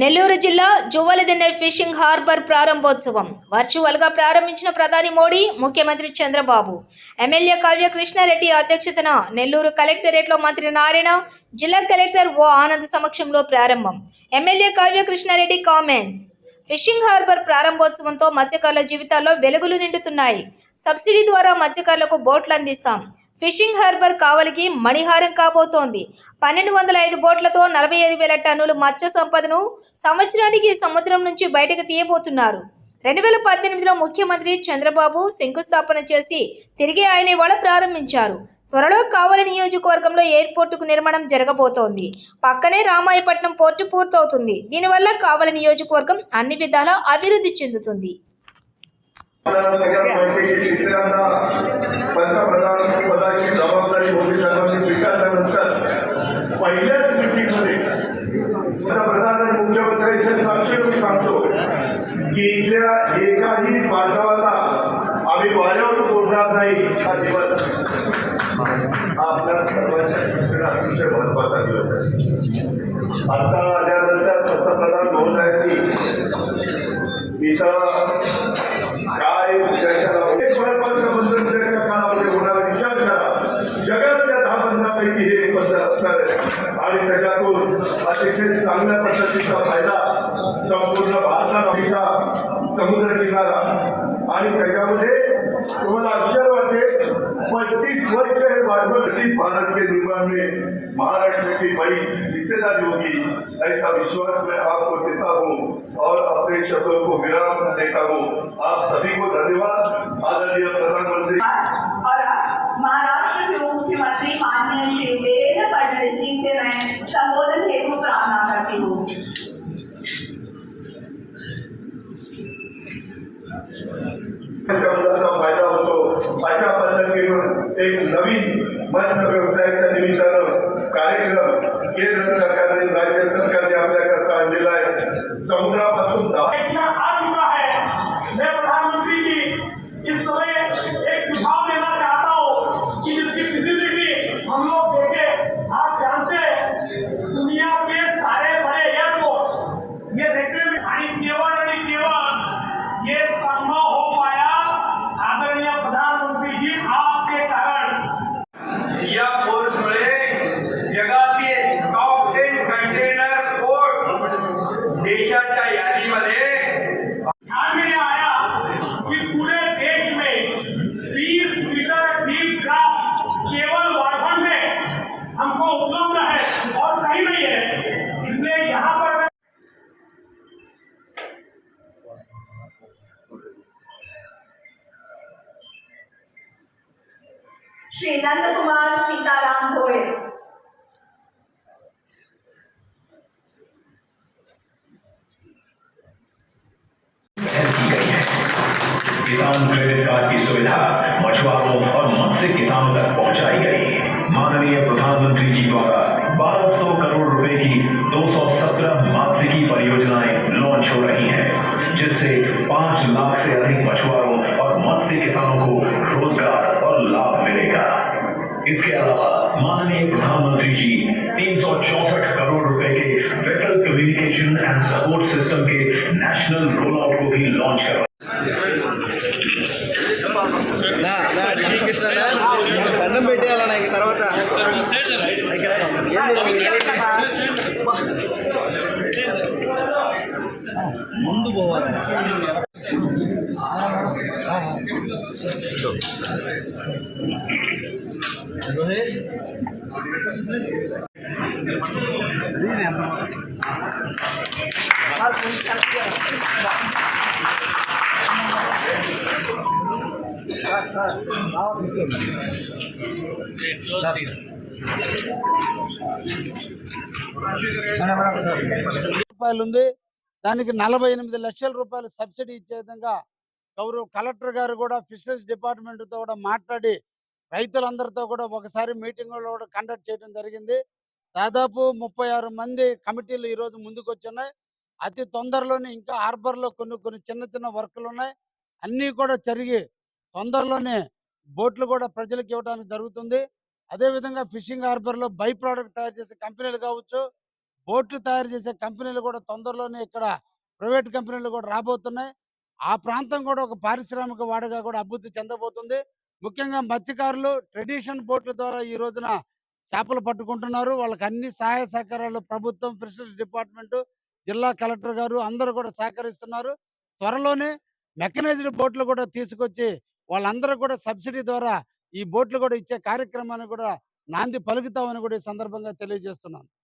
నెల్లూరు జిల్లా Juvvaladinne fishing harbour ప్రారంభోత్సవం వర్చువల్గా ప్రారంభించిన ప్రధాని మోడీ, ముఖ్యమంత్రి చంద్రబాబు. ఎమ్మెల్యే కావ్య కృష్ణారెడ్డి అధ్యక్షతన నెల్లూరు కలెక్టరేట్లో మంత్రి నారాయణ, జిల్లా కలెక్టర్ ఓ ఆనంద్ సమక్షంలో ప్రారంభం. MLA Kavya Krishnareddy comments. Fishing harbour ప్రారంభోత్సవంతో మత్స్యకారుల జీవితాల్లో వెలుగులు నిండుతున్నాయి. సబ్సిడీ ద్వారా మత్స్యకారులకు బోట్లు అందిస్తాం. ఫిషింగ్ హార్బర్ కావలికి మణిహారం కాబోతోంది. 1205 బోట్లతో 45,000 టన్నుల మత్స్య సంపదను సంవత్సరానికి సముద్రం నుంచి బయటకు తీయబోతున్నారు. 2018లో ముఖ్యమంత్రి చంద్రబాబు శంకుస్థాపన చేసి తిరిగి ఆయన ఇవాళ ప్రారంభించారు. త్వరలో కావలి నియోజకవర్గంలో ఎయిర్పోర్టుకు నిర్మాణం జరగబోతోంది. పక్కనే రామాయపట్నం పోర్టు పూర్తవుతుంది. దీనివల్ల కావలి నియోజకవర్గం అన్ని విధాలా అభివృద్ధి చెందుతుంది. पंतप्रधान पदाची जबाबदारी मोदी साहेबांनी स्वीकारल्यानंतर पहिल्याच मीटिंगमध्ये पंतप्रधान आणि मुख्यमंत्र्यांच्या साक्षी मी सांगतो की इथल्या एकाही बांधवाला आम्ही वाऱ्यावर सोडणार नाही. हा दिवस हा आपल्या सर्वांच्या अतिशय महत्वाचा दिवस आहे. आता आल्यानंतर पंतप्रधान महोदयांनी इथं काय जगातल्या 10-15 पैकी हे बंदर असणार आहे आणि त्याच्यातून अतिशय चांगल्या पद्धतीचा फायदा संपूर्ण भारताला होता. समुद्र किनारा आणि त्याच्यामध्ये तुम्हाला आश्चर्य वाटते 35 वर्ष हे वाढवती भारत के निर्माण में महाराष्ट्र की बड़ी हिस्सेदारी होगी. ऐसा विश्वास मैं आपको देता हूँ और अपने शब्दों को विराम देता हूँ. आप सभी को धन्यवाद. आदरणीय प्रधानमंत्री और महाराष्ट्र के मुख्यमंत्री माननीय श्री देवेंद्र फडणवीस जी से मैं संबोधन हेतु प्रार्थना करती हूँ. फायदा होतो. अशा पद्धतीनं एक नवीन मत्स्य व्यवसायाच्या निमित्तानं कार्यक्रम केंद्र सरकारने राज्य सरकारने आपल्याकरता आणलेला आहे. समुद्रापासून मैं प्रधानमंत्री जी इस समय एक सुझाव देना चाहता हूँ कि जिसकी फिजिबिलिटी हम लोग देखे. आप जानते हैं दुनिया के सारे बड़े एयरपोर्ट ये देखने में केवल ये संभव हो पाया आदरणीय प्रधानमंत्री जी आपके कारण. या पोर्टमुळे जगातील टॉप 10 कंटेनर पोर्ट देशाच्या यादीमध्ये ध्यान में आया कि पूरे देश में 20 मीटर डीप क्राफ्ट केवल वाड़भन में हमको उपलब्ध है और कहीं नहीं है. इसलिए यहाँ पर श्री नंद कुमार सीताराम गोयल. किसान क्रेडिट कार्ड की सुविधा मछुआरों और मत्स्य किसानों तक पहुंचाई गई. माननीय प्रधानमंत्री जी द्वारा 1200 करोड़ रुपए की 217 मत्स्यिकी परियोजनाएं लॉन्च हो रही हैं, जिससे 5 लाख से अधिक मछुआरों और मत्स्य किसानों को रोजगार और लाभ मिलेगा. इसके अलावा माननीय प्रधानमंत्री जी 364 करोड़ रुपए के vessel communication and support system के नेशनल रोल आउट को भी लॉन्च कर దండం పెట్టేయాలన్నా ఇంక తర్వాత ముందు పోవాలి. రూపాయలు ఉంది. దానికి 48 లక్షల రూపాయలు సబ్సిడీ ఇచ్చే విధంగా గౌరవ కలెక్టర్ గారు కూడా ఫిషరీస్ డిపార్ట్మెంట్తో కూడా మాట్లాడి రైతులందరితో కూడా ఒకసారి మీటింగ్లో కూడా కండక్ట్ చేయడం జరిగింది. దాదాపు 36 మంది కమిటీలు ఈరోజు ముందుకు వచ్చున్నాయి. అతి తొందరలోనే ఇంకా హార్బర్లో కొన్ని చిన్న వర్కులు ఉన్నాయి. అన్నీ కూడా జరిగి తొందరలోనే బోట్లు కూడా ప్రజలకు ఇవ్వడానికి జరుగుతుంది. అదేవిధంగా ఫిషింగ్ హార్బర్‌లో బై ప్రొడక్ట్ తయారు చేసే కంపెనీలు కావచ్చు, బోట్లు తయారు చేసే కంపెనీలు కూడా తొందరలోనే ఇక్కడ ప్రైవేట్ కంపెనీలు కూడా రాబోతున్నాయి. ఆ ప్రాంతం కూడా ఒక పారిశ్రామిక వాడగా కూడా అభివృద్ధి చెందబోతుంది. ముఖ్యంగా మత్స్యకారులు ట్రెడిషన్ బోట్ల ద్వారా ఈ రోజున చేపలు పట్టుకుంటున్నారు. వాళ్ళకి అన్ని సహాయ సహకారాలు ప్రభుత్వం, ఫిషరీస్ డిపార్ట్మెంటు, జిల్లా కలెక్టర్ గారు అందరూ కూడా సహకరిస్తున్నారు. త్వరలోనే మెకనైజ్డ్ బోట్లు కూడా తీసుకొచ్చి వాళ్ళందరూ కూడా సబ్సిడీ ద్వారా ఈ బోట్లు కూడా ఇచ్చే కార్యక్రమాన్ని కూడా నాంది పలుకుతామని కూడా ఈ సందర్భంగా తెలియజేస్తున్నాను.